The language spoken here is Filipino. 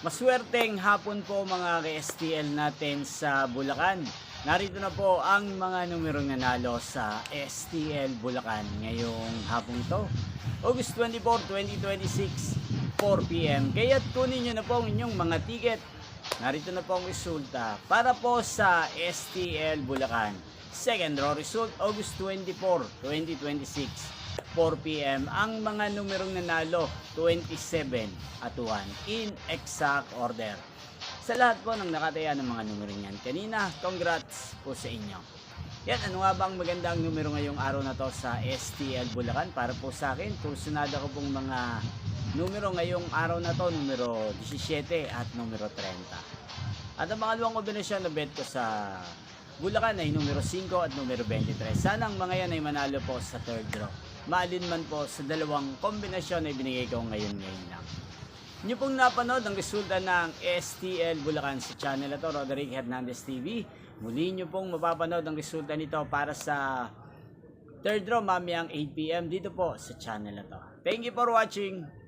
Maswerteng hapon po mga ka-STL natin sa Bulacan. Narito na po ang mga numerong nanalo sa STL Bulacan ngayong hapon ito. August 24, 2026, 4 p.m. Kaya't kunin nyo na po ang inyong mga ticket. Narito na po ang resulta para po sa STL Bulacan. Second draw result, August 24, 2026. 4 p.m. Ang mga numerong nanalo, 27 at 1 in exact order. Sa lahat po ng nakataya ng mga numero niyan kanina, congrats po sa inyo. Yan, ano nga ba ang magandang numero ngayong araw na to sa STL Bulacan? Para po sa akin, kursunada ko pong mga numero ngayong araw na to, numero 17 at numero 30. At ang pangalawang kombinasyon na bet ko sa Bulacan ay numero 5 at numero 23. Sana ang mga yan ay manalo po sa third draw. Maalin man po sa dalawang kombinasyon na ibinigay ko ngayon lang. Inyo pong napanood ang resulta ng STL Bulacan sa channel na to, Roderick Hernandez TV. Muli nyo pong mapapanood ang resulta nito para sa third draw mamayang 8 p.m. dito po sa channel na to. Thank you for watching.